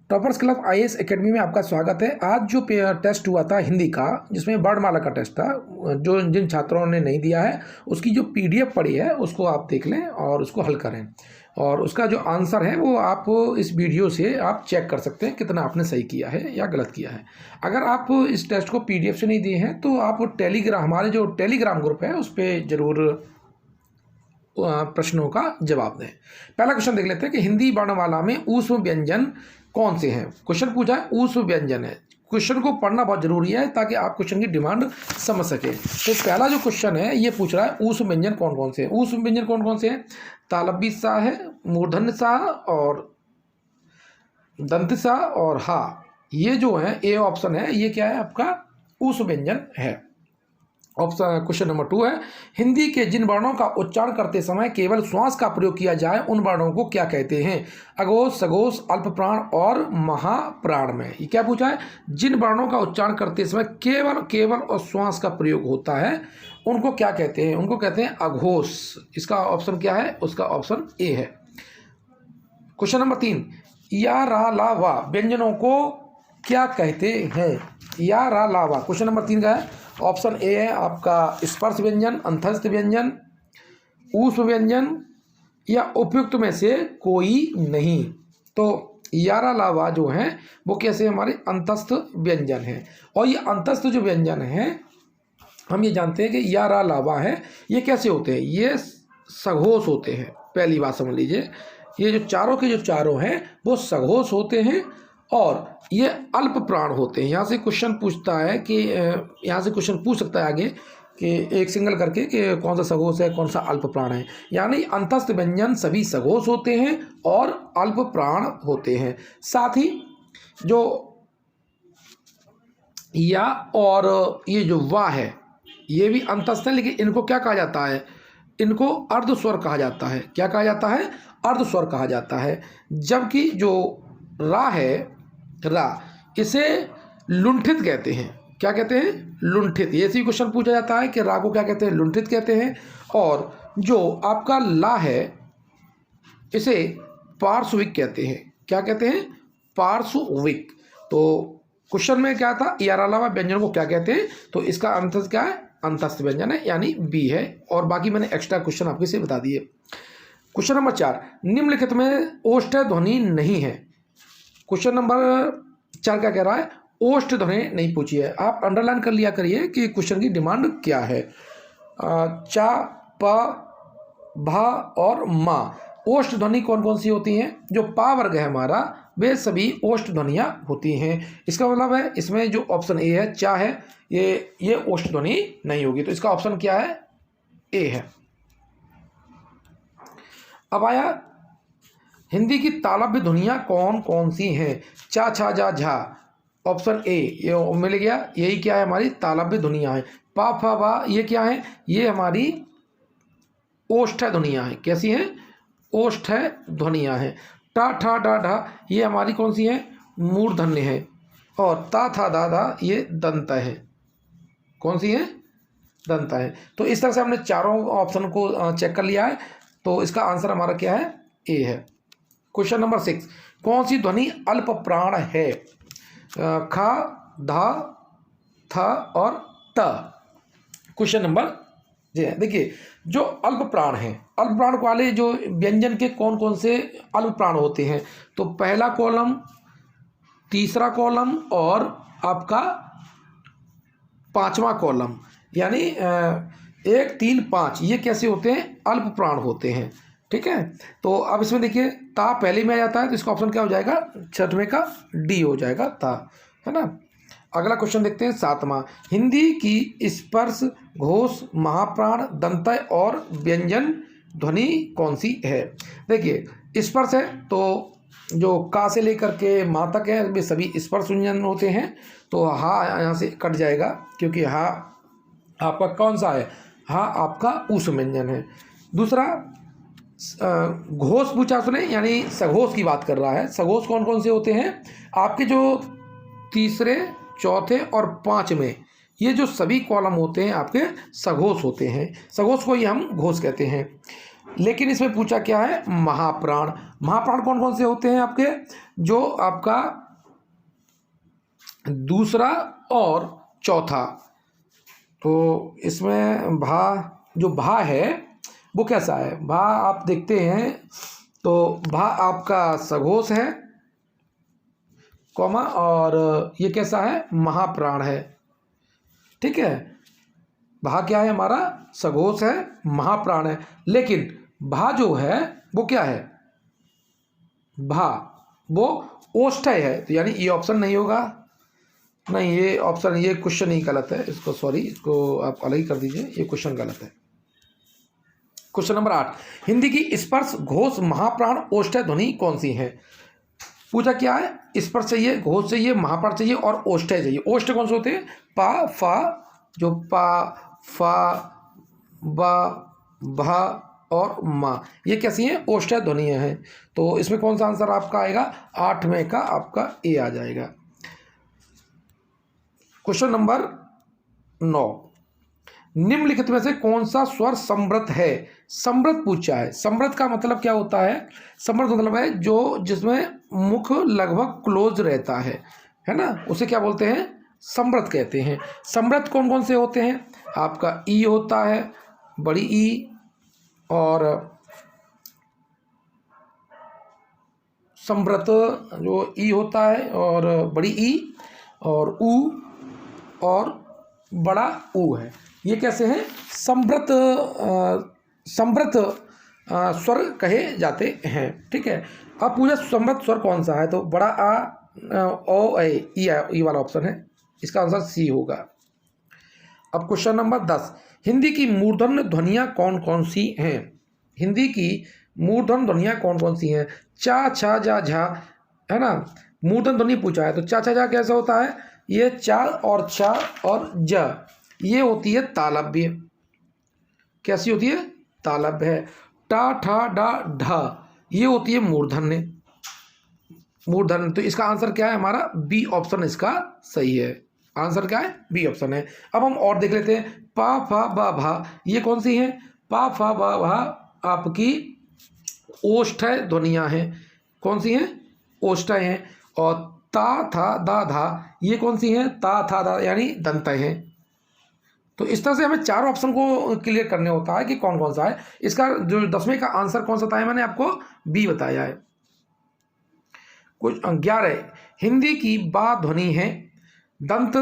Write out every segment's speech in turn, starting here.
Toppers club IAS academy में आपका स्वागत है। आज जो टेस्ट हुआ था हिंदी का, जिसमें वर्णमाला का टेस्ट था, जो जिन छात्रों ने नहीं दिया है उसकी जो पीडीएफ पड़ी है उसको आप देख लें और उसको हल करें, और उसका जो आंसर है वो आप इस वीडियो से आप चेक कर सकते हैं कितना आपने सही किया है या गलत किया है। अगर आप इस टेस्ट को पीडीएफ से नहीं दिए हैं तो आप हमारे जो टेलीग्राम ग्रुप है उस पर ज़रूर प्रश्नों का जवाब दें। पहला क्वेश्चन देख लेते हैं कि हिंदी वर्णमाला में ऊष्म व्यंजन कौन से हैं। क्वेश्चन पूछा है ऊष्म व्यंजन है। क्वेश्चन को पढ़ना बहुत जरूरी है ताकि आप क्वेश्चन की डिमांड समझ सके। तो पहला जो क्वेश्चन है ये पूछ रहा है ऊष्म व्यंजन कौन कौन से हैं। ऊष्म व्यंजन कौन कौन से हैं? तालव्य सा है, मूर्धन्य सा और दंत सा और हा। ये जो है ए ऑप्शन है, ये क्या है आपका ऊष्म व्यंजन है। ऑप्शन क्वेश्चन नंबर 2 है हिंदी के जिन वर्णों का उच्चारण करते समय केवल श्वास का प्रयोग किया जाए उन वर्णों को क्या कहते हैं। अघोष, सघोष, अल्प प्राण और महाप्राण में। ये क्या पूछा है? जिन वर्णों का उच्चारण करते समय केवल और श्वास का प्रयोग होता है उनको क्या कहते हैं? उनको कहते हैं अघोष। इसका ऑप्शन क्या है? उसका ऑप्शन ए है। क्वेश्चन नंबर 3 या रा ला वा व्यंजनों को क्या कहते हैं? या रा ला वा क्वेश्चन नंबर 3 का है। ऑप्शन ए है आपका स्पर्श व्यंजन, अंतस्थ व्यंजन, ऊष्म व्यंजन या उपयुक्त में से कोई नहीं। तो यारा लावा जो है वो कैसे हमारे अंतस्थ व्यंजन है। और ये अंतस्थ जो व्यंजन है हम ये जानते हैं कि यारा लावा है, ये कैसे होते हैं? ये सघोष होते हैं। पहली बात समझ लीजिए, ये जो चारों हैं वो सघोष होते हैं और ये अल्प प्राण होते हैं। यहाँ से क्वेश्चन पूछता है कि यहाँ से क्वेश्चन पूछ सकता है आगे कि एक सिंगल करके कि कौन सा सघोष है कौन सा अल्प प्राण है। यानी अंतस्थ व्यंजन सभी सघोष होते हैं और अल्प प्राण होते हैं। साथ ही जो या और ये जो वा है ये भी अंतस्थ है, लेकिन इनको क्या कहा जाता है? इनको अर्ध स्वर कहा जाता है। क्या कहा जाता है? अर्ध स्वर कहा जाता है। जबकि जो रा है, रा, इसे लुंठित कहते हैं। क्या कहते हैं? लुंठित। ये सी क्वेश्चन पूछा जाता है कि रा को क्या कहते हैं? लुंठित कहते हैं। और जो आपका ला है इसे पार्श्विक कहते हैं। क्या कहते हैं? पार्श्विक। तो क्वेश्चन में क्या था? यारा अलावा व्यंजन को क्या कहते हैं? तो इसका अंतस्थ क्या है? अंतस्थ व्यंजन है, यानी बी है। और बाकी मैंने एक्स्ट्रा क्वेश्चन आपके से बता दिए। क्वेश्चन नंबर 4 निम्नलिखित में ओष्ठ ध्वनि नहीं है। क्वेश्चन नंबर 4 क्या कह रहा है? ओष्ठ ध्वनि नहीं पूछी है। आप अंडरलाइन कर लिया करिए कि क्वेश्चन की डिमांड क्या है। चा, प, भा और मा ओष्ठ ध्वनि कौन कौन सी होती हैं? जो पा वर्ग है हमारा वे सभी ओष्ठ ध्वनियाँ होती हैं। इसका मतलब है इसमें जो ऑप्शन ए है चा है ये ओष्ठ ध्वनि नहीं होगी। तो इसका ऑप्शन क्या है? ए है। अब आया हिंदी की तालव्य ध्वनियाँ कौन कौन सी हैं? चा, छा, जा, झा। ऑप्शन ए ये मिल गया। यही क्या है? हमारी तालव्य ध्वनियाँ हैं। पा, फा, बा ये क्या है? ये हमारी ओष्ठ ध्वनियाँ हैं। कैसी हैं? ओष्ठ ध्वनियाँ हैं। टा, ठा, डा, ढा ये हमारी कौन सी है? मूर्धन्य है। और ता, था, दा, धा ये दंत है। कौन सी है? दंत है। तो इस तरह से हमने चारों ऑप्शन को चेक कर लिया है। तो इसका आंसर हमारा क्या है? ए है। क्वेश्चन नंबर 6 कौन सी ध्वनि अल्प प्राण है? खा, धा, था और त। क्वेश्चन नंबर जी देखिए, जो अल्प प्राण है, अल्प प्राण वाले जो व्यंजन के कौन कौन से अल्प प्राण होते हैं? तो पहला कॉलम, तीसरा कॉलम और आपका पांचवा कॉलम, यानी 1, 3, 5 ये कैसे होते हैं? अल्प प्राण होते हैं। ठीक है। तो अब इसमें देखिए ता पहले में आ जाता है तो इसका ऑप्शन क्या हो जाएगा? छठवें का डी हो जाएगा, ता, है ना। अगला क्वेश्चन देखते हैं 7वां हिंदी की स्पर्श, घोष, महाप्राण, दंतय और व्यंजन ध्वनि कौन सी है? देखिए स्पर्श है तो जो का से लेकर के माँ तक है वे सभी स्पर्श व्यंजन होते हैं। तो हा यहाँ से कट जाएगा क्योंकि हा आपका कौन सा है? हा आपका ऊष्म व्यंजन है। दूसरा घोष पूछा उसने, यानी सघोष की बात कर रहा है। सघोष कौन कौन से होते हैं? आपके जो तीसरे, चौथे और पांचवें ये जो सभी कॉलम होते हैं आपके सघोष होते हैं। सघोष को ही हम घोष कहते हैं। लेकिन इसमें पूछा क्या है, महाप्राण। महाप्राण कौन कौन से होते हैं आपके, जो आपका दूसरा और चौथा। तो इसमें भा, जो भा है वो कैसा है, भा आप देखते हैं तो भा आपका सघोष है, कॉमा, और ये कैसा है, महाप्राण है। ठीक है, भा क्या है हमारा, सघोष है, महाप्राण है। लेकिन भा जो है वो क्या है, भा वो ओष्ठय है, तो यानी ये ऑप्शन नहीं होगा, नहीं ये ऑप्शन, ये क्वेश्चन ही गलत है, इसको सॉरी, इसको आप अलग ही कर दीजिए, ये क्वेश्चन गलत है। क्वेश्चन नंबर 8, हिंदी की स्पर्श घोष महाप्राण ओष्ठय ध्वनि कौन सी है। पूछा क्या है, स्पर्श चाहिए, घोष चाहिए, महाप्राण चाहिए और ओष्ठय चाहिए। ओष्ठ कौन से होते हैं, पा, फा, जो पा, फा, बा, भा और मा, ये कैसी हैं, ओष्ठय ध्वनियाँ हैं। तो इसमें कौन सा आंसर आपका आएगा, 8 में का आपका ए आ जाएगा। क्वेश्चन नंबर 9, निम्नलिखित में से कौन सा स्वर समृत है। समृत पूछा है, समृत का मतलब क्या होता है, समृत मतलब है जो जिसमें मुख लगभग क्लोज रहता है ना, उसे क्या बोलते हैं, समृत कहते हैं। समृत कौन कौन से होते हैं, आपका ई होता है, बड़ी ई, और समृत जो ई होता है और बड़ी ई, और ऊ और बड़ा ऊ है, ये कैसे हैं, समृत समृत स्वर कहे जाते हैं। ठीक है, अब पूछा समृत स्वर कौन सा है, तो बड़ा आ, ओ, ए, ई वाला ऑप्शन है, इसका आंसर सी होगा। अब क्वेश्चन नंबर 10, हिंदी की मूर्धन्य ध्वनियाँ कौन कौन सी हैं। हिंदी की मूर्धन्य ध्वनियाँ कौन कौन सी हैं, चा, छा, जा, झा, है ना। मूर्धन्य ध्वनि पूछा है, तो चा, छा, जा कैसा होता है, ये चा और छा और ज, ये होती है तालव्य। कैसी होती है, तालव्य है। टा, ठा, डा, ढा, ये होती है मूर्धन्य, मूर्धन्य। तो इसका आंसर क्या है हमारा, बी ऑप्शन इसका सही है। आंसर क्या है, बी ऑप्शन है। अब हम और देख लेते हैं, पा, फा, बा, भा, ये कौन सी हैं, पा, फा, बा, भा आपकी ओष्ठय ध्वनियाँ हैं। कौन सी हैं, ओष्ठय हैं। और ता, था, दा, धा, ये कौन सी हैं, ता, था, दा यानी दंतय हैं। तो इस तरह से हमें 4 ऑप्शन को क्लियर करने होता है कि कौन कौन सा है। इसका जो 10वें का आंसर कौन सा बताया, मैंने आपको बी बताया है। कुछ 11, हिंदी की बा ध्वनि है दंत,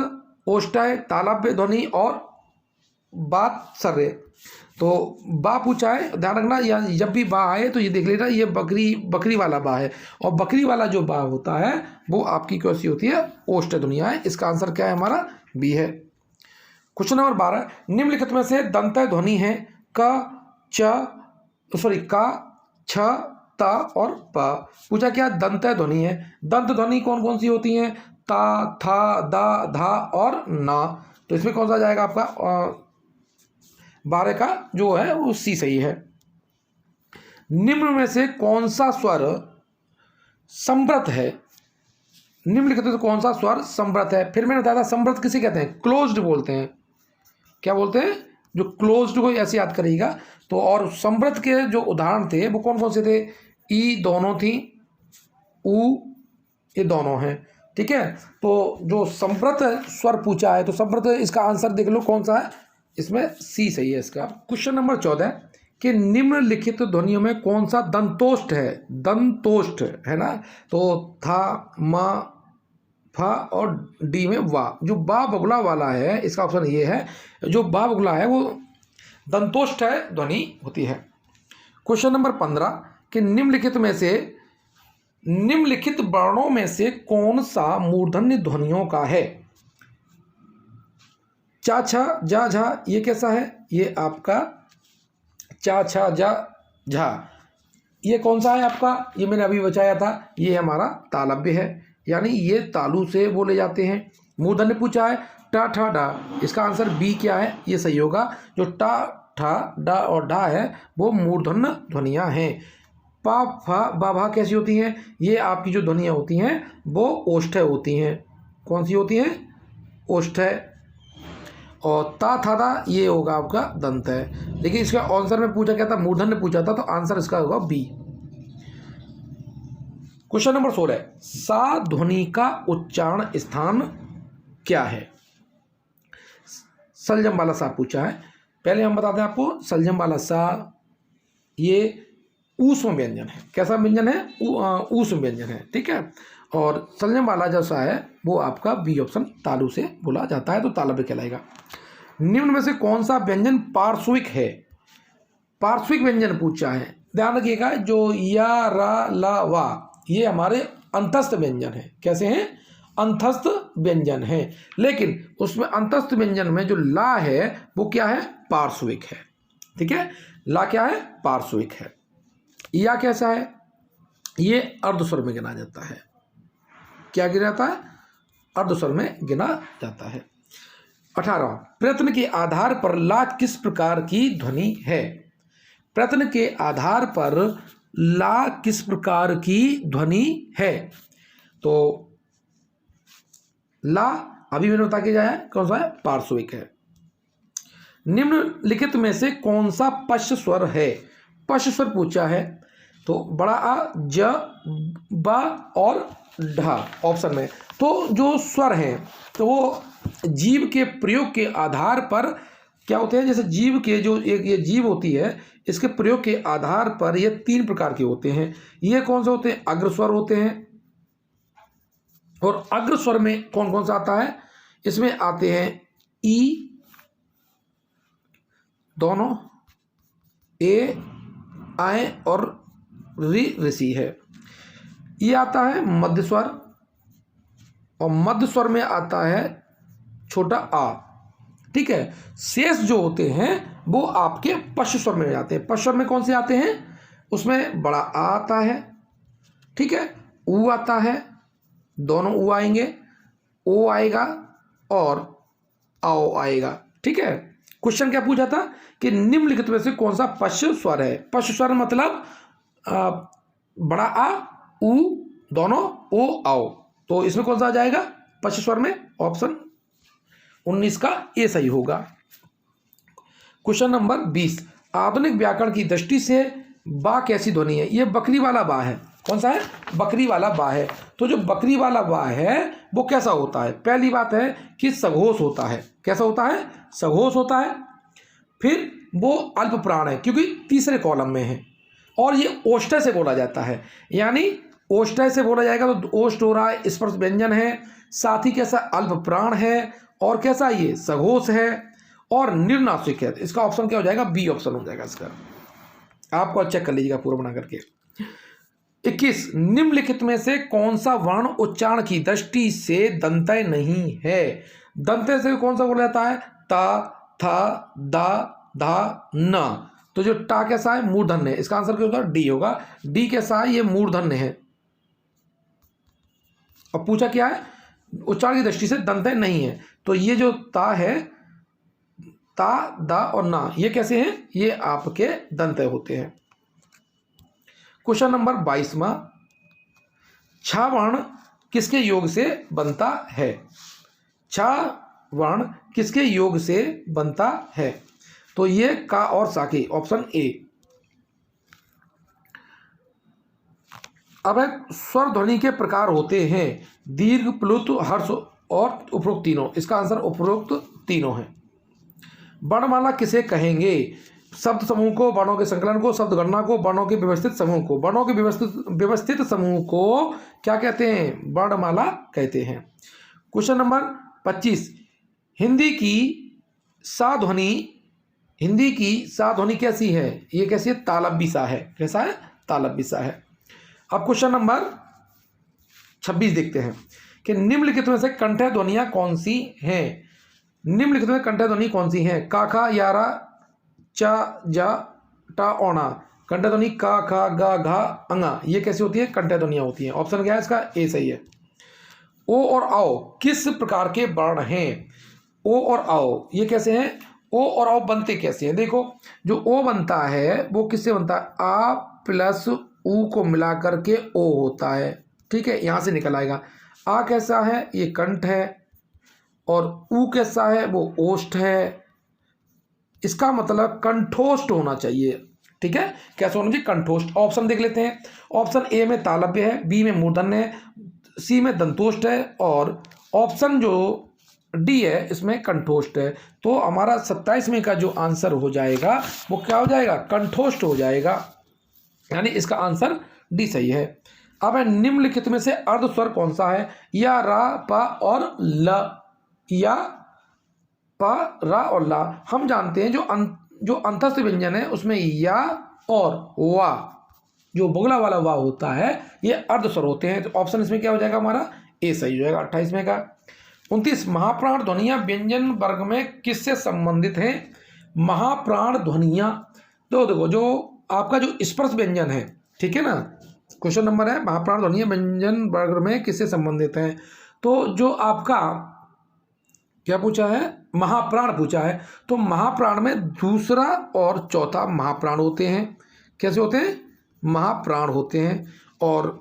ओष्ठय, तालव्य ध्वनि और बात सर्रे। तो बा पूछा है, ध्यान रखना, या जब भी बा आए तो ये देख लेना, ये बकरी वाला बा है, और बकरी वाला जो बा होता है वो आपकी कैसी होती है, ओष्ठय ध्वनियाँ है। इसका आंसर क्या है हमारा, बी है। क्वेश्चन नंबर 12, निम्नलिखित में से दंतय ध्वनि है क, च, सॉरी का, छ, ता और प। पूछा क्या, दंतय ध्वनि है। दंत ध्वनि कौन कौन सी होती हैं, ता, था, दा, धा और ना। तो इसमें कौन सा जाएगा आपका, 12 का जो है वो सी सही है। निम्न में से कौन सा स्वर समृत है, निम्नलिखित में से कौन सा स्वर समृत है। फिर मैंने बताया था समृत किसे कहते हैं, क्लोज्ड बोलते हैं। क्या बोलते हैं, जो क्लोज्ड को ऐसे याद करिएगा। तो और समृत के जो उदाहरण थे वो कौन कौन से थे, ई दोनों थी, ऊ ये दोनों हैं। ठीक है, तो जो समृत स्वर पूछा है, तो समृत इसका आंसर देख लो कौन सा है, इसमें सी सही है इसका। क्वेश्चन नंबर 14 कि निम्नलिखित ध्वनियों में कौन सा दंतोष्ठ है, दंतोष्ठ है ना। तो था, मा, फा और डी में वा, जो बा बगुला वाला है, इसका ऑप्शन ये है, जो बा बगुला है वो दंतोष्ठ है ध्वनि होती है। क्वेश्चन नंबर 15 कि निम्नलिखित में से, निम्नलिखित वर्णों में से कौन सा मूर्धन्य ध्वनियों का है। चा, छा, जा, झा, ये कैसा है, ये आपका चा, छा, जा, झा, ये कौन सा है आपका, ये मैंने अभी बताया था, ये हमारा तालव्य है, यानी ये तालु से बोले जाते हैं। मूर्धन्य पूछा है टा, ठा, डा, इसका आंसर बी क्या है, ये सही होगा। जो टा, ठा, डा और डा है वो मूर्धन्य ध्वनियाँ हैं। पा, फा, बा, भा कैसी होती हैं, ये आपकी जो ध्वनियाँ होती हैं वो ओष्ठय होती हैं। कौन सी होती हैं, ओष्ठय। और ता था दा ये होगा आपका दंत है। लेकिन इसका आंसर में पूछा क्या था, मूर्धन ने पूछा था, तो आंसर इसका होगा बी। क्वेश्चन नंबर 16, सा ध्वनि का उच्चारण स्थान क्या है? सलजम वाला सा पूछा है। पहले हम बताते हैं आपको, सलजम वाला सा ये ऊष्म व्यंजन है। कैसा व्यंजन है? ऊष्म व्यंजन है, ठीक है। और सलजम वाला जो सा है वो आपका बी ऑप्शन तालु से बोला जाता है, तो तालव्य कहलाएगा। निम्न में से कौन सा व्यंजन पार्श्विक है? पार्श्विक व्यंजन पूछा है, ध्यान रखिएगा। जो या, रा, ला, वा ये हमारे अंतस्थ व्यंजन है। कैसे हैं? अंतस्थ व्यंजन है। लेकिन उसमें अंतस्थ व्यंजन में जो ला है वो क्या है? पार्श्विक है, ठीक है। ला क्या है? पार्श्विक है। या कैसा है? ये अर्धस्वर में गिना जाता है। क्या गिना जाता है? अर्धस्वर में गिना जाता है। 18, प्रयत्न के आधार पर ला किस प्रकार की ध्वनि है? प्रयत्न के आधार पर ला किस प्रकार की ध्वनि है? तो ला अभी मैंने बता के जाया कौन सा है? पार्श्विक है। निम्नलिखित में से कौन सा पश्च स्वर है? पश्च स्वर पूछा है, तो बड़ा आ, ज, ब और ढ ऑप्शन में। तो जो स्वर हैं तो वो जीव के प्रयोग के आधार पर क्या होते हैं? जैसे जीव के जो एक ये जीव होती है, इसके प्रयोग के आधार पर ये 3 प्रकार के होते हैं। ये कौन से होते हैं? अग्रस्वर होते हैं। और अग्रस्वर में कौन कौन सा आता है? इसमें आते हैं ई, दोनों ए, आए और रि, ऋषि है। ये आता है मध्य स्वर, और मध्य स्वर में आता है छोटा आ, ठीक है। शेष जो होते हैं वो आपके पश्च स्वर में जाते हैं। पश्च स्वर में कौन से आते हैं? उसमें बड़ा आ आता है, ठीक है, ऊ आता है, दोनों ऊ आएंगे, ओ आएगा और आओ आएगा, ठीक है। क्वेश्चन क्या पूछा था कि निम्नलिखित में से कौन सा पश्च स्वर है? पश्च स्वर मतलब बड़ा आ, ऊ, दोनों ओ, आओ। तो इसमें कौन सा आ जाएगा पश्च स्वर में? ऑप्शन 19 का ए सही होगा। क्वेश्चन नंबर 20, आधुनिक व्याकरण की दृष्टि से बा कैसी ध्वनि है? ये बकरी वाला बा है। कौन सा है? बकरी वाला बा है। तो जो बकरी वाला बा है वो कैसा होता है? पहली बात है कि सघोष होता है। कैसा होता है? सघोष होता है। फिर वो अल्प प्राण है, क्योंकि तीसरे कॉलम में है, और ये ओष्ठ्य से बोला जाता है। यानी ओष्ठ्य से बोला जाएगा तो ओष्ठ हो रहा है, स्पर्श व्यंजन है, साथ ही कैसा? अल्प प्राण है, और कैसा? ये सघोष है और निर्नासिक है। इसका ऑप्शन क्या हो जाएगा? बी ऑप्शन हो जाएगा इसका। आपको चेक कर लीजिएगा पूरा बना करके। 21, निम्नलिखित में से कौन सा वर्ण उच्चारण की दृष्टि से दंतय नहीं है? दंतय से कौन सा बोला जाता है? ता, था, दा, धा, न। तो जो टा कैसा है? मूर्धन्य है। इसका आंसर क्या होगा? डी होगा। डी कैसा है? ये मूर्धन्य है। अब पूछा क्या है? उच्चारण की दृष्टि से दंतय नहीं है। तो ये जो ता है, ता, दा और ना, ये कैसे हैं? ये आपके दंतय होते हैं। क्वेश्चन नंबर 22वां, छा वर्ण किसके योग से बनता है? छा वर्ण किसके योग से बनता है? तो ये का और सा की, ऑप्शन ए। अब स्वर ध्वनि के प्रकार होते हैं दीर्घ, प्लुत, हर्ष और उपरोक्त तीनों। इसका आंसर उपरोक्त तीनों है। वर्णमाला किसे कहेंगे? शब्द समूह को, वर्णों के संकलन को, शब्द गणना को, वर्णों के व्यवस्थित समूह को। वर्णों के व्यवस्थित समूह को क्या कहते हैं? वर्णमाला कहते हैं। क्वेश्चन नंबर 25, हिंदी की सा ध्वनि कैसी है? ये कैसी है? तालव्य सा है। कैसा है? तालव्य सा है। अब क्वेश्चन नंबर 26 देखते हैं कि निम्नलिखित में से कंठ्य ध्वनियां कौन सी हैं? निम्नलिखित में कंठ्य ध्वनि कौन सी हैं? का, खा, यारा, चा, जा, टा, ओना। कंठ्य ध्वनि का, खा, गा, घा, अंगा, ये कैसी होती है? कंठ्य ध्वनियां होती हैं। ऑप्शन क्या है इसका? ए सही है। ओ और आओ किस प्रकार के वर्ण हैं? ओ और आओ ये कैसे हैं? ओ और आओ बनते कैसे हैं? देखो, जो ओ बनता है वो किससे बनता है? आ प्लस ऊ को मिला करके ओ होता है, ठीक है, यहां से निकल आएगा। आ कैसा है? ये कंठ है, और ऊ कैसा है, वो ओष्ठ है। इसका मतलब कंठोष्ठ होना चाहिए। ठीक है, कैसे होना चाहिए, कंठोष्ठ। ऑप्शन देख लेते हैं। ऑप्शन ए में तालव्य है, बी में मूर्धन्य है, सी में दंतोष्ठ है, और ऑप्शन जो डी है इसमें कंठोष्ठ है। तो हमारा 27 में का जो आंसर हो जाएगा वो क्या हो जाएगा, कंठोष्ठ हो जाएगा, यानी इसका आंसर डी सही है। अब निम्नलिखित में से अर्ध स्वर कौन सा है, या, रा, प और ल, या, प, रा और ला। हम जानते हैं जो अंतस्थ व्यंजन है उसमें या और वा, जो बुगला वाला वा होता है, ये अर्ध स्वर होते हैं। तो ऑप्शन इसमें क्या हो जाएगा, हमारा ए सही हो जाएगा 28 में का। 29 महाप्राण ध्वनियां व्यंजन वर्ग में किससे संबंधित हैं। महाप्राण ध्वनियां, तो देखो जो आपका जो स्पर्श व्यंजन है, ठीक है ना, क्वेश्चन नंबर है महाप्राण ध्वनियां व्यंजन वर्ग में किससे संबंधित है। तो जो आपका क्या पूछा है, महाप्राण पूछा है। तो महाप्राण में दूसरा और चौथा महाप्राण होते हैं। कैसे होते हैं, महाप्राण होते हैं। और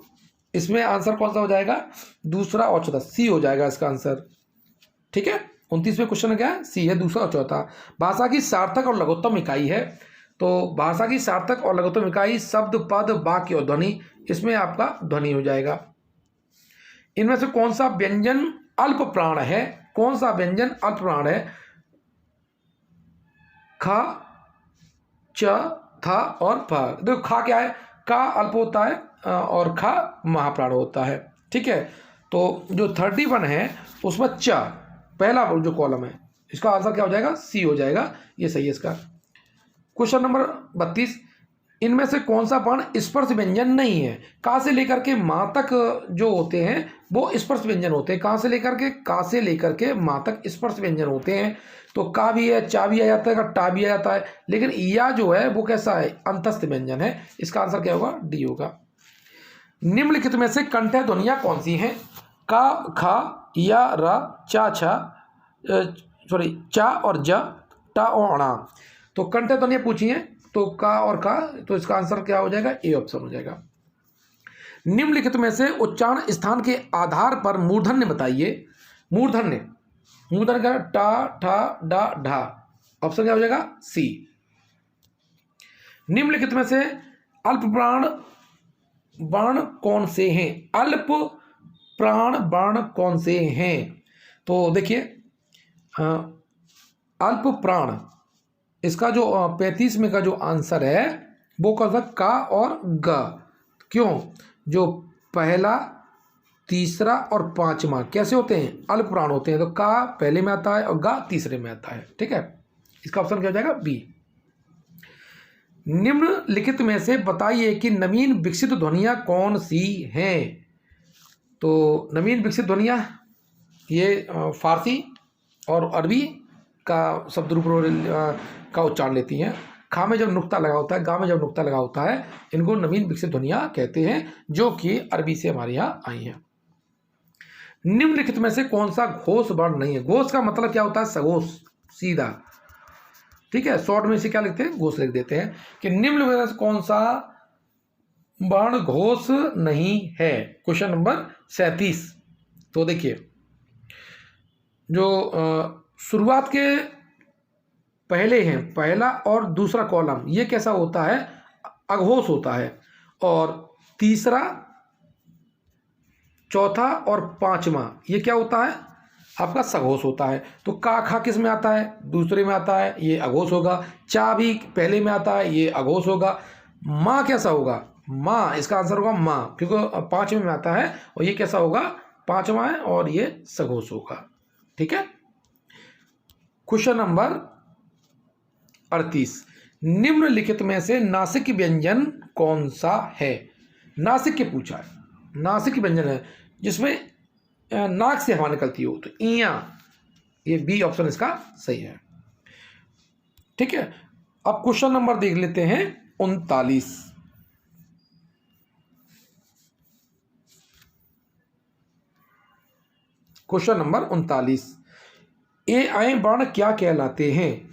इसमें आंसर कौन सा हो जाएगा, दूसरा और चौथा, सी हो जाएगा इसका आंसर। ठीक है, 29वें क्वेश्चन क्या है, सी है, दूसरा और चौथा। भाषा की सार्थक और लघुत्तम इकाई है। तो भाषा की सार्थक और लघुत्तम इकाई शब्द, पद, वाक्य और ध्वनि, इसमें आपका ध्वनि हो जाएगा। इनमें से कौन सा व्यंजन अल्प प्राण है, कौन सा व्यंजन अल्प प्राण है। खा, च, था और फ। देखो खा क्या है, का अल्प होता है और खा महाप्राण होता है। ठीक है, तो जो 31 है उसमें च पहला जो कॉलम है, इसका आंसर क्या हो जाएगा, सी हो जाएगा, ये सही है इसका। क्वेश्चन नंबर 32, इनमें से कौन सा वर्ण स्पर्श व्यंजन नहीं है। का से लेकर के मां तक जो होते हैं वो स्पर्श व्यंजन होते हैं। का से लेकर के मां तक स्पर्श व्यंजन होते हैं। तो का भी है, चा भी आ जाता है, टा भी आ जाता है, लेकिन या जो है वो कैसा है, अंतस्थ व्यंजन है। इसका आंसर क्या होगा, डी होगा। निम्नलिखित में से कंठ ध्वनियां कौन सी हैं। का, खा, या, रा, चा, छा, चा और ज, टा और अणा। तो कंठ ध्वनियां पूछी हैं, तो का और का, तो इसका आंसर क्या हो जाएगा, ए ऑप्शन हो जाएगा। निम्नलिखित में से उच्चारण स्थान के आधार पर मूर्धन्य बताइए। मूर्धन्य क्या, टा, ठा, डा, ढा। ऑप्शन क्या हो जाएगा, सी। निम्नलिखित में से अल्प प्राण वर्ण कौन से हैं। अल्प प्राण वर्ण कौन से हैं। तो देखिए अल्प प्राण, इसका जो 35 में का जो आंसर है वो कौन सा, का और ग। क्यों, जो पहला, तीसरा और पांचवा कैसे होते हैं, अल्प प्राण होते हैं। तो का पहले में आता है और गा तीसरे में आता है। ठीक है, इसका ऑप्शन क्या हो जाएगा, बी। निम्नलिखित में से बताइए कि नवीन विकसित ध्वनियां कौन सी हैं। तो नवीन विकसित ध्वनियां ये फारसी और अरबी का शब्द रूप का उच्चारण लेती हैं। खा में जब नुक्ता लगा होता है, गा में जब नुक्ता लगा होता है, इनको नवीन विकसित ध्वनियां कहते हैं, जो कि अरबी से हमारे यहाँ आई हैं। निम्नलिखित में से कौन सा घोष वर्ण नहीं है। घोष का मतलब क्या होता है, सघोष, सीधा। ठीक है, शॉर्ट में से क्या लिखते हैं, घोष लिख देते हैं कि निम्न में से कौन सा वर्ण घोष नहीं है। Question number 37। तो देखिए जो शुरुआत के पहले हैं, पहला और दूसरा कॉलम, ये कैसा होता है, अघोष होता है। और तीसरा, चौथा और पांचवा ये क्या होता है, आपका सघोष होता है। तो का, खा किस में आता है, दूसरे में आता है, ये अघोष होगा। चा भी पहले में आता है, ये अघोष होगा। माँ कैसा होगा, माँ, इसका आंसर होगा माँ, क्योंकि 5वें में आता है और ये कैसा होगा, 5वां है और ये सघोष होगा। ठीक है, क्वेश्चन नंबर 38, निम्नलिखित में से नासिक व्यंजन कौन सा है। नासिक के पूछा है, नासिक व्यंजन है जिसमें नाक से हवा निकलती हो, तो इया, ये बी ऑप्शन इसका सही है। ठीक है, अब क्वेश्चन नंबर देख लेते हैं 39। क्वेश्चन नंबर 39, ए आय वर्ण क्या कहलाते हैं।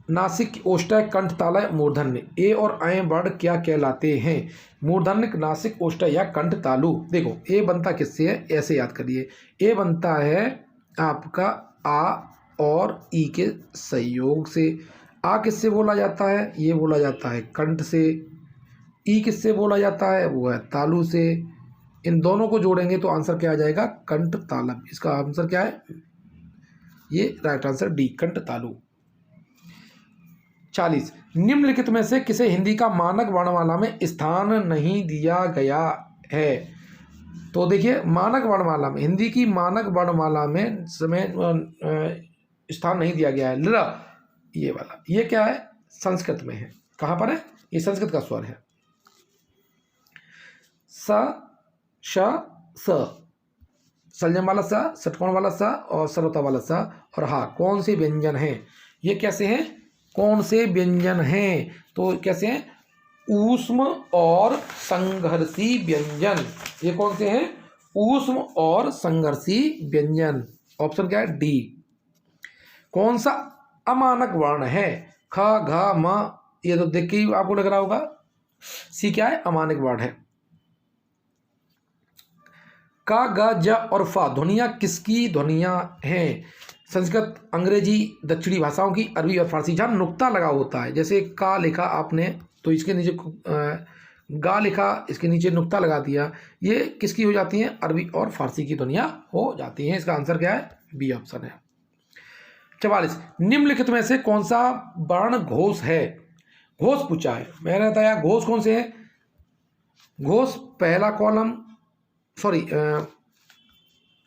नासिक, ओष्ठ्य, कंठ, तालय, मूर्धन्य। ए और आय वर्ण क्या कहलाते हैं। मूर्धन्य, नासिक, ओष्ठ्य या कंठ तालु। देखो ए बनता किससे है, ऐसे याद करिए। ए बनता है आपका आ और ई के संयोग से। आ किससे बोला जाता है? ये बोला जाता है कंठ से। ई किससे बोला जाता है? वो है तालु से। इन दोनों को जोड़ेंगे तो आंसर क्या आ जाएगा? कंठ तालव। इसका आंसर क्या है? ये राइट आंसर डी, कंठ तालु। 40, निम्नलिखित में से किसे हिंदी का मानक वर्णमाला में स्थान नहीं दिया गया है? तो देखिए, मानक वर्णमाला में, हिंदी की मानक वर्णमाला में समय स्थान नहीं दिया गया है। ल, ये वाला, ये क्या है? संस्कृत में है। कहाँ पर है? ये संस्कृत का स्वर है। स, श, स, संयम वाला स, षटकोण वाला स और सरलता वाला स और हा कौन से व्यंजन हैं? ये कैसे हैं? कौन से व्यंजन हैं? तो कैसे हैं? ऊष्म और संघर्षी व्यंजन। ये कौन से हैं? ऊष्म और संघर्षी व्यंजन। ऑप्शन क्या है? डी। कौन सा अमानक वर्ण है? ख, घ, म, ये तो देख के ही आपको लग रहा होगा। सी क्या है? अमानक वर्ण है। का, ग, ज और फा ध्वनियाँ किसकी ध्वनियाँ हैं? संस्कृत, अंग्रेजी, दक्षिणी भाषाओं की, अरबी और फारसी। जहाँ नुक्ता लगा होता है, जैसे का लिखा आपने तो इसके नीचे गा लिखा, इसके नीचे नुक्ता लगा दिया, ये किसकी हो जाती हैं? अरबी और फारसी की ध्वनियाँ हो जाती हैं। इसका आंसर क्या है? बी ऑप्शन है। 44, निम्नलिखित में से कौन सा वर्ण घोष है? घोष पूछा है। मैंने बताया घोष कौन से हैं? घोष पहला कॉलम, सॉरी,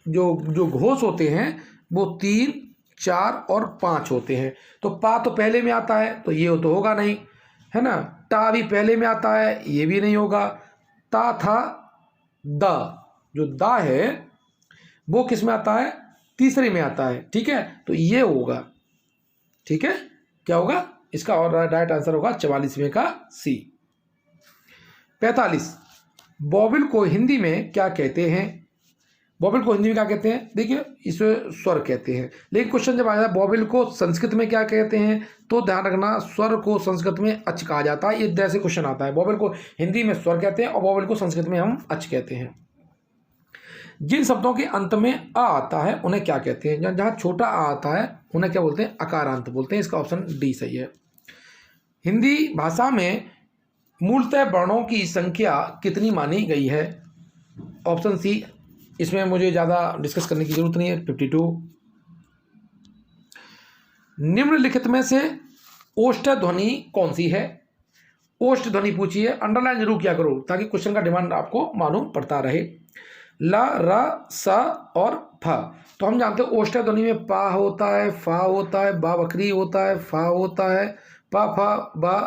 जो घोष होते हैं वो 3, 4 और 5 होते हैं। तो पा तो पहले में आता है, तो ये तो होगा नहीं, है ना। टा भी पहले में आता है, ये भी नहीं होगा। ता, था, द, जो दा है वो किस में आता है? तीसरे में आता है। ठीक है, तो ये होगा। ठीक है, क्या होगा इसका? और राइट आंसर होगा 44वें का सी। 45, बॉबिल को हिंदी में क्या कहते हैं? बॉबिल को हिंदी में क्या कहते हैं? देखिए, इसे स्वर कहते हैं। लेकिन क्वेश्चन जब आया बॉबिल को संस्कृत में क्या कहते हैं, तो ध्यान रखना स्वर को संस्कृत में अच कहा जाता है। ये जैसे क्वेश्चन आता है, बॉबिल को हिंदी में स्वर कहते हैं और बॉबिल को संस्कृत में हम अच कहते हैं। जिन शब्दों के अंत में अ आता है उन्हें क्या कहते हैं? जहाँ छोटा आ आता है उन्हें क्या बोलते हैं? अकारांत बोलते हैं। इसका ऑप्शन डी सही है। हिंदी भाषा में मूलतः वर्णों की संख्या कितनी मानी गई है? Option C. इसमें मुझे ज़्यादा डिस्कस करने की जरूरत नहीं है। 52, निम्नलिखित में से ओष्ठ ध्वनि कौन सी है? ओष्ठ ध्वनि पूछी है, अंडरलाइन जरूर किया करो ताकि क्वेश्चन का डिमांड आपको मालूम पड़ता रहे। ल, र, स और फ। तो हम जानते हैं ओष्ठ ध्वनि में पा होता है, फा होता है, बा बकरी होता है, फा होता है, पा, फा, बा,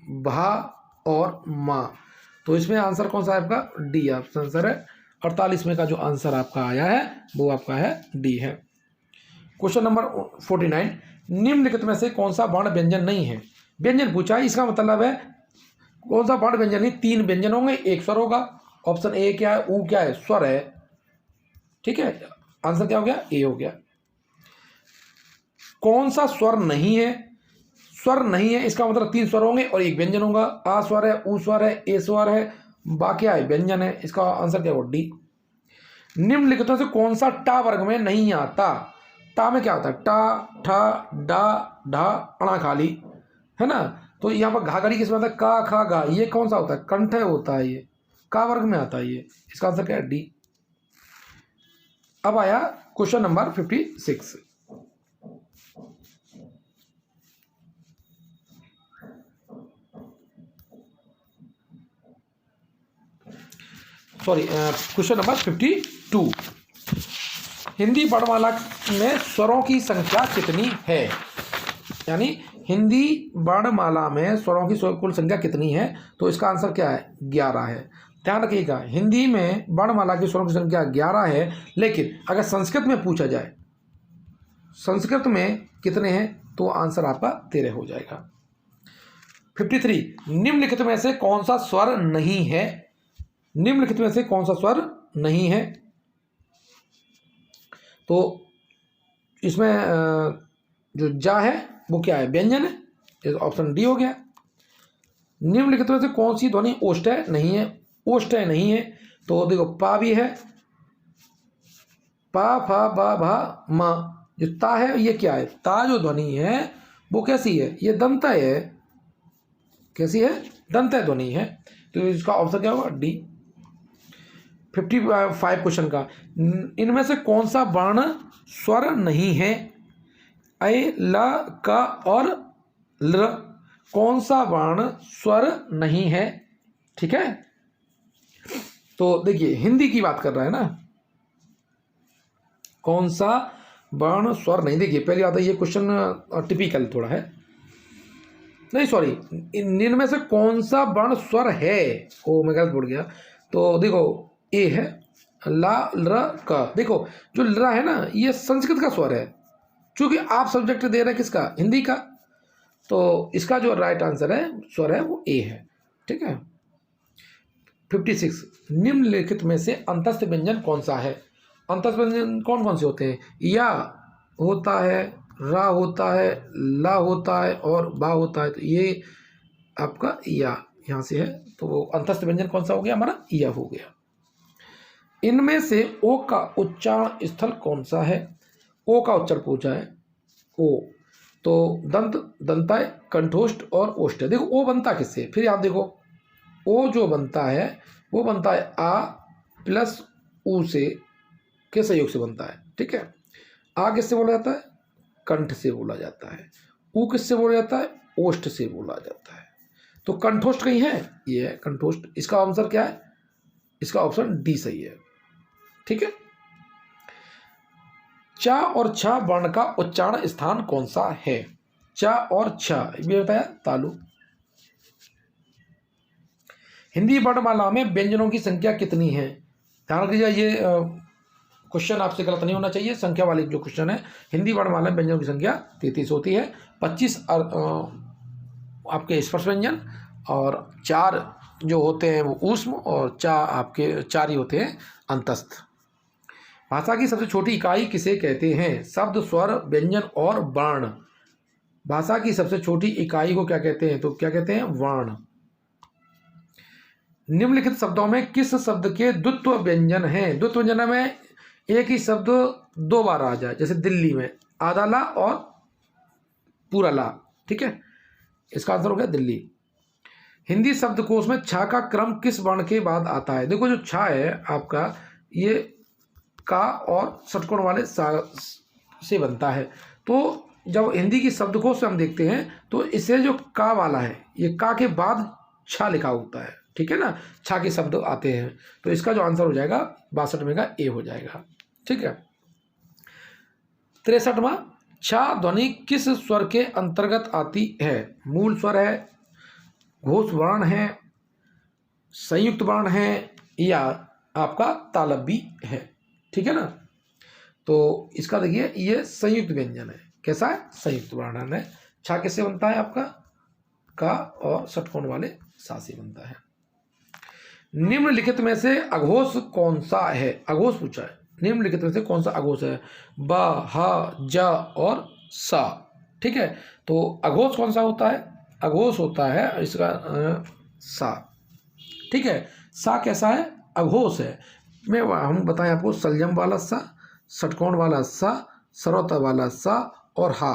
भा और मा। तो इसमें आंसर कौन सा है आपका? डी ऑप्शन आंसर है। 48वें का जो आंसर आपका आया है वो आपका है डी है। क्वेश्चन नंबर 49, निम्नलिखित में से कौन सा वर्ण व्यंजन नहीं है? व्यंजन पूछा है, इसका मतलब है कौन सा वर्ण व्यंजन नहीं? 3 व्यंजन होंगे, 1 स्वर होगा। ऑप्शन ए क्या है? ऊ क्या है? स्वर है। ठीक है, आंसर क्या हो गया? ए हो गया। कौन सा स्वर नहीं है? स्वर नहीं है इसका मतलब 3 स्वर होंगे और 1 व्यंजन होगा। आ स्वर है, ऊ स्वर है, ए स्वर है, बा क्या है? व्यंजन है। इसका आंसर क्या होगा? डी। निम्नलिखितों से कौन सा टा वर्ग में नहीं आता? टा में क्या होता है? टा, ठा, डा, ढा, अणा खाली, है ना। तो यहाँ पर घाघरी किसमें आता है? का, खा, गा, ये कौन सा होता है? कंठ होता है, ये का वर्ग में आता है ये। इसका आंसर क्या है? डी। अब आया question number 56। Sorry, question number 52। Hindi वर्णमाला में स्वरों की संख्या कितनी है? यानी हिंदी वर्णमाला में स्वरों की कुल संख्या कितनी है? तो इसका आंसर क्या है? 11 है। ध्यान रखिएगा, हिंदी में वर्णमाला की स्वरों की संख्या 11 है। लेकिन अगर संस्कृत में पूछा जाए संस्कृत में कितने हैं, तो आंसर आपका 13 हो जाएगा। 53, निम्नलिखित में से कौन सा स्वर नहीं है? निम्नलिखित में से कौन सा स्वर नहीं है? तो इसमें जो जा है वो क्या है? व्यंजन है। ऑप्शन डी हो गया। निम्नलिखित में से कौन सी ध्वनि ओष्ठ्य नहीं है? ओष्ठ्य नहीं है तो देखो, पा भी है, पा, फा, बा, भा, मा, जो ता है ये क्या है, ता जो ध्वनि है वो कैसी है, ये दंतय है। कैसी है, दंतय ध्वनि है। तो इसका ऑप्शन क्या होगा, डी। 55 क्वेश्चन का, इनमें से कौन सा वर्ण स्वर नहीं है, ऐ ल क और ल, कौन सा वर्ण स्वर नहीं है। ठीक है, तो देखिए हिंदी की बात कर रहा है ना, कौन सा वर्ण स्वर नहीं। देखिए पहले आता है ये क्वेश्चन टिपिकल थोड़ा है, नहीं सॉरी, इनमें से कौन सा वर्ण स्वर है, ओ मैं गलत बोल गया। तो देखो ए है, ला ल क। देखो जो ल है ना ये संस्कृत का स्वर है, क्योंकि आप सब्जेक्ट दे रहे हैं किसका, हिंदी का। तो इसका जो राइट आंसर है स्वर है वो ए है। ठीक है। 56, निम्नलिखित में से अंतस्थ व्यंजन कौन सा है। अंतस्थ व्यंजन कौन कौन से होते हैं, या होता है, रा होता है, ला होता है और बा होता है। तो ये आपका या यहाँ से है, तो वो अंतस्थ व्यंजन कौन सा हो गया हमारा, या हो गया। इनमें से ओ का उच्चारण स्थल कौन सा है। ओ का उच्चारण पूछा है, ओ तो दंत, दंताय, कंठोष्ठ और ओष्ठ। देखो ओ बनता किससे, फिर आप देखो ओ जो बनता है वो बनता है आ प्लस ऊ से के संयोग से बनता है। ठीक है, आ किससे बोला जाता है, कंठ से बोला जाता है। ऊ किससे बोला जाता है, ओष्ठ से बोला जाता है। तो कंठोष्ठ कहीं है, ये है कंठोष्ठ। इसका आंसर क्या है, इसका ऑप्शन डी सही है। ठीक है। चा और छा वर्ण का उच्चारण स्थान कौन सा है। चा और छा ये बताया तालु। हिंदी वर्णमाला में व्यंजनों की संख्या कितनी है। ध्यान रखिए ये क्वेश्चन आपसे गलत नहीं होना चाहिए। संख्या वाली जो क्वेश्चन है, हिंदी वर्णमाला में व्यंजनों की संख्या 33 होती है। 25 आपके स्पर्श व्यंजन और 4 जो होते हैं वो ऊष्म और 4 ही होते हैं अंतस्थ। भाषा की सबसे छोटी इकाई किसे कहते हैं। शब्द, स्वर, व्यंजन और वर्ण। भाषा की सबसे छोटी इकाई को क्या कहते हैं, तो क्या कहते हैं, वर्ण। निम्नलिखित शब्दों में किस शब्द के द्वित्व व्यंजन हैं। द्वित्व व्यंजन में एक ही शब्द 2 बार आ जाए, जैसे दिल्ली में आधा ला और पूरा ला। ठीक है, इसका आंसर हो गया दिल्ली। हिंदी शब्दकोश में छा का क्रम किस वर्ण के बाद आता है। देखो जो छा है आपका ये का और षटकोण वाले सा से बनता है। तो जब हिंदी की शब्दकोश से हम देखते हैं तो इसे जो का वाला है ये का के बाद छा लिखा होता है। ठीक है ना, छा के शब्द आते हैं। तो इसका जो आंसर हो जाएगा 62 में का ए हो जाएगा। ठीक है। 63वां, छा ध्वनि किस स्वर के अंतर्गत आती है। मूल स्वर है, घोष वर्ण है, संयुक्त वर्ण है या आपका तालव्य है। ठीक है ना, तो इसका देखिए ये संयुक्त व्यंजन है। कैसा है, संयुक्त वर्ण है। छा किससे बनता है आपका, का और षटकोण वाले सा से बनता है। निम्नलिखित में से अघोष कौन सा है। अघोष पूछा है, निम्नलिखित में से कौन सा अघोष है। ब, ह, ज और सा। ठीक है, तो अघोष कौन सा होता है, अघोष होता है इसका सा। ठीक है, सा कैसा है, अघोष है। मैं हम बताएं आपको, संयम वाला सा, षटकोण वाला सा, सरौता वाला सा और हा।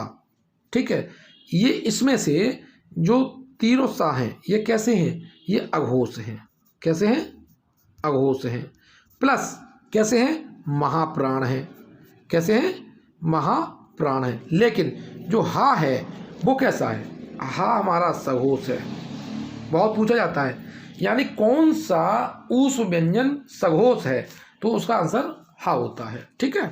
ठीक है, ये इसमें से जो तीनों सा हैं ये कैसे हैं, ये अघोष हैं। कैसे हैं, अघोष हैं। प्लस कैसे हैं, महाप्राण हैं। कैसे हैं, महाप्राण हैं। लेकिन जो हा है वो कैसा है, हा हमारा सघोष है। बहुत पूछा जाता है, यानी कौन सा ऊष् व्यंजन सघोष है, तो उसका आंसर हा होता है। ठीक है।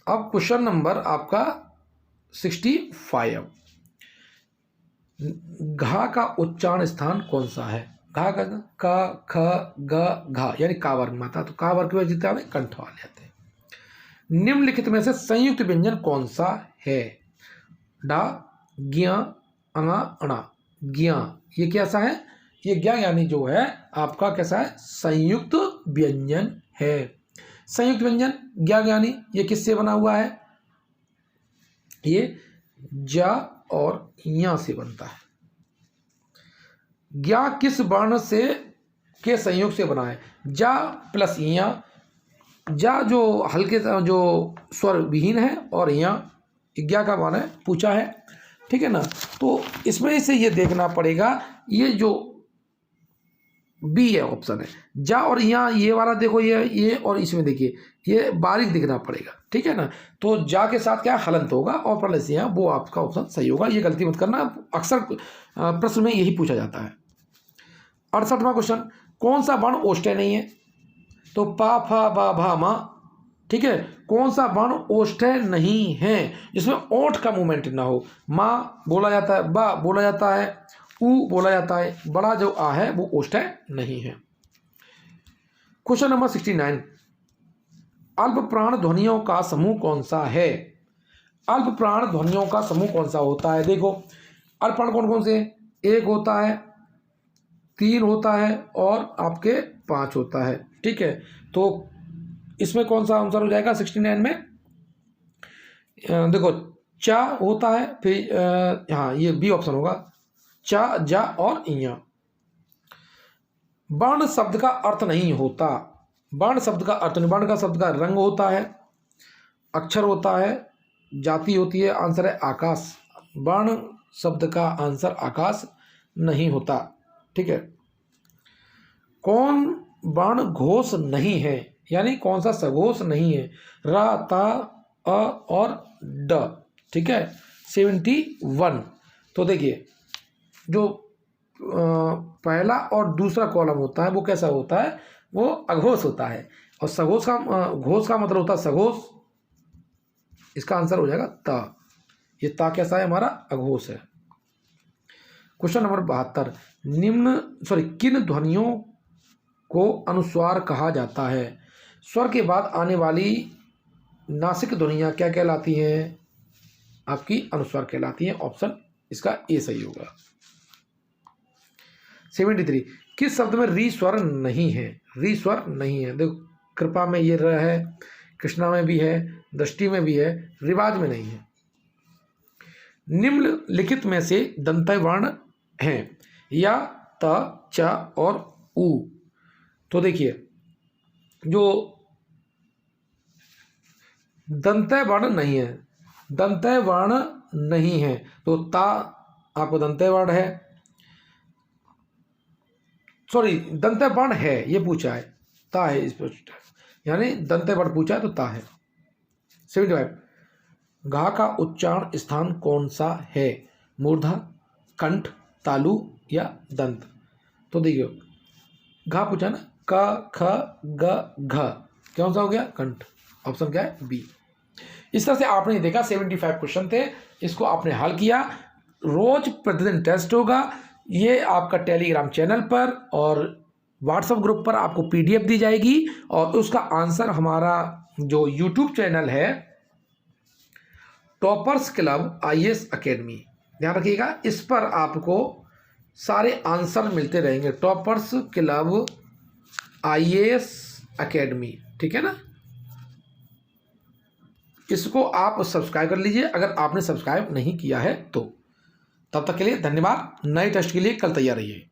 अब क्वेश्चन नंबर आपका 65, घा का उच्चारण स्थान कौन सा है। घा का ख ग घा यानी का वर्ग में आता है। तो का वर्ग में जितने आते कंठ वाले आते हैं। निम्नलिखित में से संयुक्त व्यंजन कौन सा है। डा, ज्ञ, अणा, अणा। ज्ञ ये कैसा है, ये ज्ञ यानी जो है आपका कैसा है, संयुक्त व्यंजन है। संयुक्त व्यंजन ज्ञ ज्ञानी ये किससे बना हुआ है, ये ज और या से बनता है। ज्ञ किस वर्ण से के संयोग से बना है। जा प्लस इया, जा जो हल्के जो स्वर विहीन है और यहाँ ज्ञा का मान है पूछा है, ठीक है ना। तो इसमें से ये देखना पड़ेगा, ये जो बी है ऑप्शन है, जा और यहाँ ये वाला देखो, ये और इसमें देखिए ये बारीक दिखना पड़ेगा, ठीक है ना। तो जा के साथ क्या हलंत होगा और प्लस यहाँ, वो आपका ऑप्शन सही होगा। ये गलती मत करना, अक्सर प्रश्न में यही पूछा जाता है। 68वां क्वेश्चन, कौन सा वर्ण ओष्ठ्य नहीं है? तो पा फा बा भा मा, ठीक है। कौन सा वर्ण ओष्ठ्य नहीं है जिसमें ओठ का मूवमेंट ना हो? माँ बोला जाता है, बा बोला जाता है, ऊ बोला जाता है, बड़ा जो आ है वो ओष्ठ्य नहीं है। क्वेश्चन नंबर 69, अल्प प्राण ध्वनियों का समूह कौन सा है? अल्प प्राण ध्वनियों का समूह कौन सा होता है? देखो अल्प प्राण कौन कौन से? एक होता है, 3 होता है और आपके 5 होता है, ठीक है। तो इसमें कौन सा आंसर हो जाएगा 69 में? देखो चा होता है, फिर हाँ ये बी ऑप्शन होगा, चा, जा और इया। वर्ण शब्द का अर्थ नहीं होता, वर्ण शब्द का अर्थ नहीं, वर्ण का शब्द का रंग होता है, अक्षर होता है, जाति होती है, आंसर है आकाश। वर्ण शब्द का आंसर आकाश नहीं होता, ठीक है। कौन वर्ण घोष नहीं है, यानी कौन सा सघोष नहीं है? रा, ता, अ और ड, ठीक है। 71। तो देखिए जो पहला और दूसरा कॉलम होता है वो कैसा होता है? वो अघोष होता है। और सघोष का घोष का मतलब होता है सघोष, इसका आंसर हो जाएगा ता। ये ता कैसा है? हमारा अघोष है। क्वेश्चन नंबर 72, किन ध्वनियों को अनुस्वार कहा जाता है? स्वर के बाद आने वाली नासिक ध्वनियाँ क्या कहलाती हैं? आपकी अनुस्वार कहलाती हैं। ऑप्शन इसका ए सही होगा। 73, किस शब्द में री स्वर नहीं है? री स्वर नहीं है, देखो कृपा में ये र है, कृष्णा में भी है, दृष्टि में भी है, रिवाज में नहीं है। निम्नलिखित में से दंतय वर्ण हैं, या, त, च और उ। तो देखिए जो दंतय वर्ण नहीं है, दंतय वर्ण नहीं है, तो ता आपको दंतय वर्ण है, दंतय वर्ण है ये पूछा है, ता है इस पर, यानी दंतय वर्ण पूछा है तो ता है। 75, घा का उच्चारण स्थान कौन सा है? मूर्धा, कंठ, तालु या दंत? तो देखिए घा पूछा ना, क, ख, ग, घ, कौन सा हो गया? कंठ। ऑप्शन क्या है? बी। इस तरह से आपने देखा 75 क्वेश्चन थे, इसको आपने हल किया। रोज प्रतिदिन टेस्ट होगा, ये आपका टेलीग्राम चैनल पर और व्हाट्सएप ग्रुप पर आपको पीडीएफ दी जाएगी, और उसका आंसर हमारा जो यूट्यूब चैनल है टॉपर्स क्लब आईएएस एकेडमी, ध्यान रखिएगा, इस पर आपको सारे आंसर मिलते रहेंगे। टॉपर्स क्लब आईएएस एकेडमी, ठीक है ना। इसको आप सब्सक्राइब कर लीजिए अगर आपने सब्सक्राइब नहीं किया है तो। तब तक के लिए धन्यवाद। नए टेस्ट के लिए कल तैयार रहिए।